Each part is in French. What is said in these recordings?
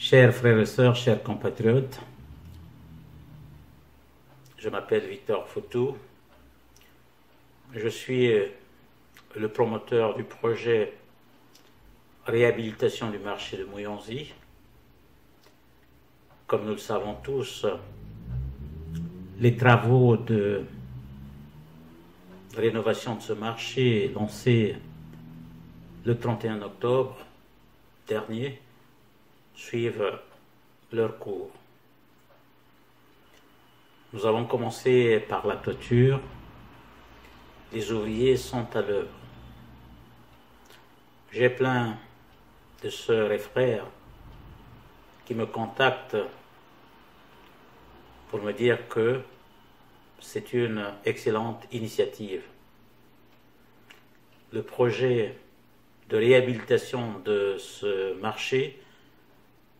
Chers frères et sœurs, chers compatriotes, je m'appelle Victor Foutou. Je suis le promoteur du projet Réhabilitation du marché de Mouyonzi. Comme nous le savons tous, les travaux de rénovation de ce marché lancés le 31 octobre dernier suivent leur cours. Nous avons commencé par la toiture. Les ouvriers sont à l'œuvre. J'ai plein de sœurs et frères qui me contactent pour me dire que c'est une excellente initiative. Le projet de réhabilitation de ce marché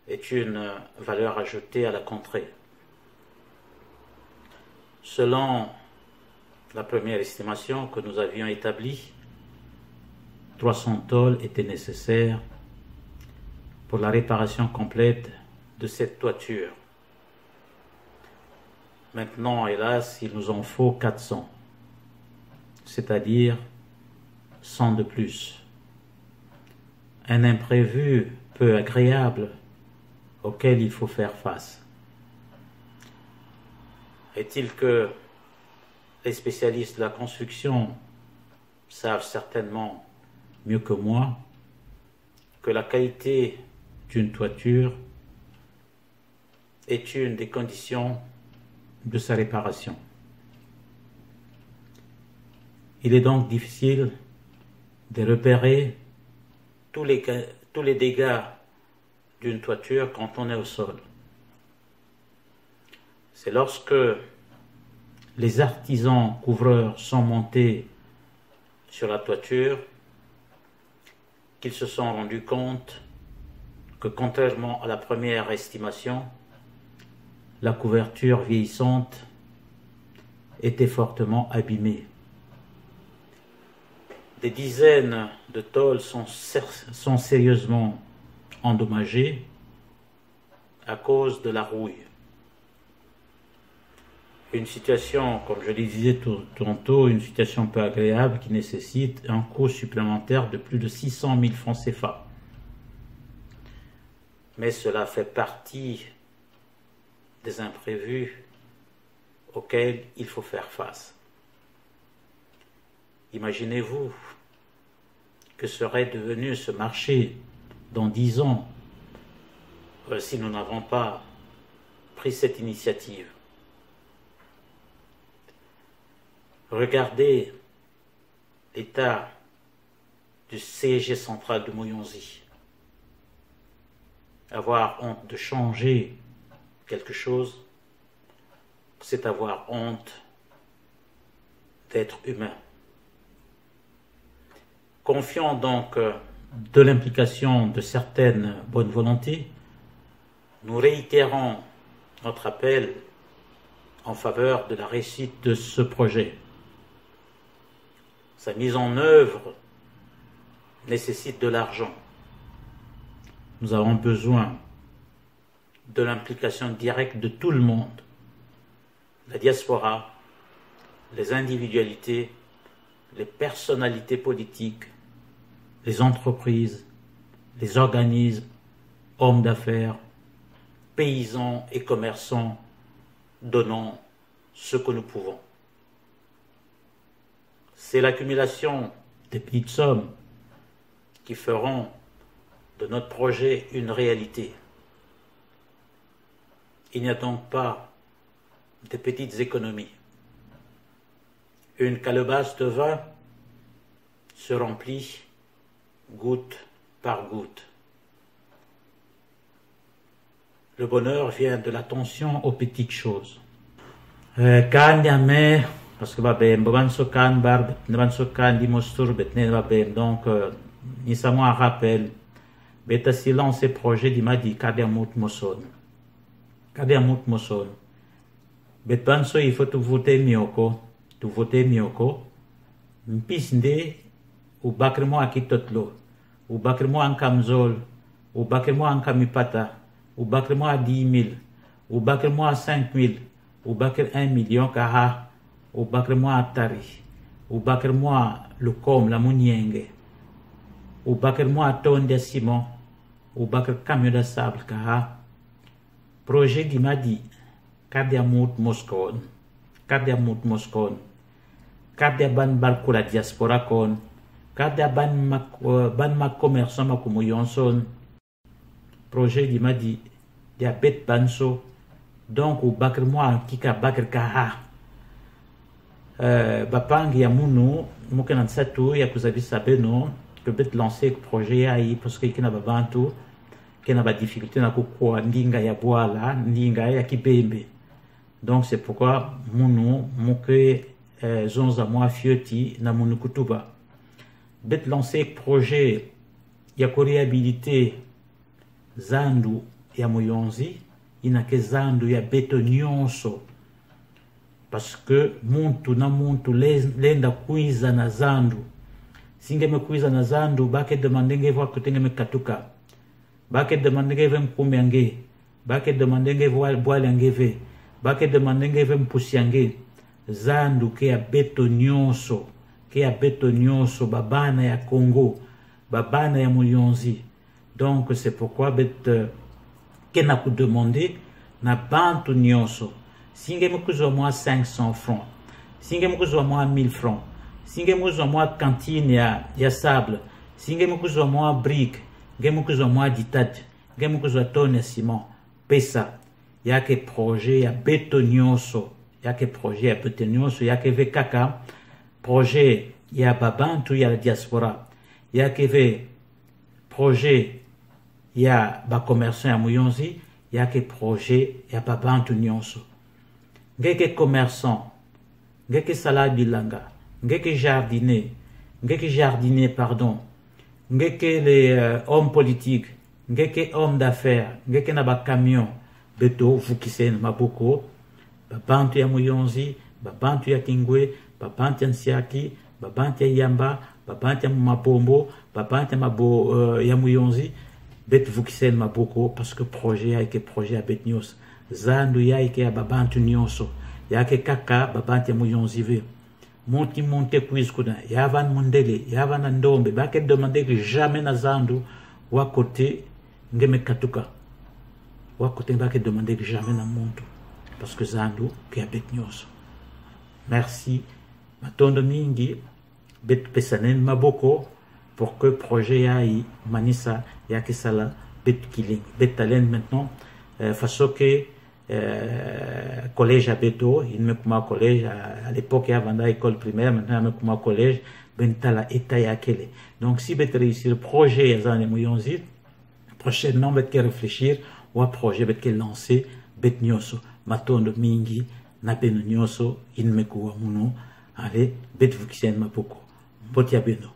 est une valeur ajoutée à la contrée. Selon la première estimation que nous avions établie, 300 tôles étaient nécessaires pour la réparation complète de cette toiture. Maintenant, hélas, il nous en faut 400, c'est-à-dire 100 de plus. Un imprévu peu agréable auquel il faut faire face. Est-il que les spécialistes de la construction savent certainement mieux que moi que la qualité d'une toiture est une des conditions de sa réparation. Il est donc difficile de repérer tous les dégâts d'une toiture quand on est au sol. C'est lorsque les artisans couvreurs sont montés sur la toiture qu'ils se sont rendus compte que, contrairement à la première estimation, la couverture vieillissante était fortement abîmée. Des dizaines de tôles sont sérieusement endommagées à cause de la rouille. Une situation, comme je le disais tantôt, une situation peu agréable qui nécessite un coût supplémentaire de plus de 600 000 francs CFA. Mais cela fait partie des imprévus auxquels il faut faire face. Imaginez-vous que serait devenu ce marché dans 10 ans si nous n'avons pas pris cette initiative. Regardez l'état du CEG central de Mouyonzi. Avoir honte de changer quelque chose, c'est avoir honte d'être humain. Confiant donc de l'implication de certaines bonnes volontés, nous réitérons notre appel en faveur de la réussite de ce projet. Sa mise en œuvre nécessite de l'argent. Nous avons besoin de l'implication directe de tout le monde, la diaspora, les individualités, les personnalités politiques, les entreprises, les organismes, hommes d'affaires, paysans et commerçants, donnant ce que nous pouvons. C'est l'accumulation des petites sommes qui feront de notre projet une réalité. Il n'y a donc pas de petites économies. Une calebasse de vin se remplit goutte par goutte. Le bonheur vient de l'attention aux petites choses. Parce que donc ni ça moi rappel beta silence projet di madi kadiamut moson bet banso il faut voter mioko mpisnde u bakremo akitotlo u bakremo ankamzol u bakremo ankamipata ou bakre moi 10 000, ou bakre moi 5 000, ou bakre 1 million kaha, ou bakre moi tari, ou bakre moi le com, la munienge, ou bakre moi tonne de ciment, ou bakre camion de sable kaha. Projet di madi, kadia mout Moscone, kadia mout Moscone, kadia ban balko la diaspora kon, kadia ban ma commerçant ma kumuyonson. Projet di madi, dia bet banso, donc ou bakre moi kika bakre kaha. Bapangi ya munu, moukenan satu, ya kuzabi sabe non, que bet lancer projet aïe, parce que kina babantu, kina ba difficulté na kukua ndinga ya boala, ndinga ya kibembe. Donc c'est pourquoi munu, mouke zonza moi fioti na munu kutuba. Bet lancer projet ya réhabiliter zandu ya muyonzi, inake zandu ya beto nyonso. Parce que muntu na muntu lenda kuiza na zandu. Singe me kuiza na zandu, bake demandenge voa kutenge me katuka. Bake demandenge ve mkumiange. Bake demandenge voile angeve. Bake demandenge ve mpusiange. Zandu ke ya beto nyonso. Ke ya beto nyonso, babana ya Congo. Babana ya Muyonzi. Donc c'est pourquoi ke na ku demander na bantu nyonso. Singe mukuzwa moi 500 francs. Singe mukuzwa moi 1000 francs. Singe mukuzwa moi cantine ya sable. Singe mukuzwa moi brique. Nge mukuzwa moi ditat. Nge mukuzwa tonne ya ciment. Pesa. Yake projet ya beto nyonso. Yake projet ya beto nyonso. Yake ve kaka. Projet ya babantu ya la diaspora. Yake ve projet ya ba commerçant ya Muyonzi. Yake projet ya babantu nyonso. Ngeke commerçant, ngeke salade bilanga, ngeke jardinier, pardon, ngeke les hommes politiques, ngeke hommes d'affaires, ngeke na ba camion, beto vukisen maboko, babantu ya Muyonzi, babantu ya Kingwe, babantu ya Nsiaki, babantu ya Yamba, babantu ya Mapombo, babantu ya Muyonzi, bet vukisen maboko, parce que projet a été projet à Betnios. Zandu yake ya babantu nyonso yake kaka babantu ya Muyonzi ve monte kuiz kuna yavan mundele yavan ndombe bake demander que jamais na zandu wa côté ngeme katuka wa côté bake demander que jamais na muntu parce que zandu ke ya bet nyonso. Merci matondo mingi bet pesanen maboko pour que projet yayi manisa yake sala bet killing bet talent maintenant façon que collège à Beto, il me kuma collège à l'époque il y avait école primaire, maintenant il me kuma collège bentala eta ya kele. Donc si bet réussir le projet ya zane Muyonzi, prochainement bet ke réfléchir ou un projet bet ke lancer bet nyoso matondo mingi na beno nyoso il me kuwa muno allez bet vukisen mapoko botia beno.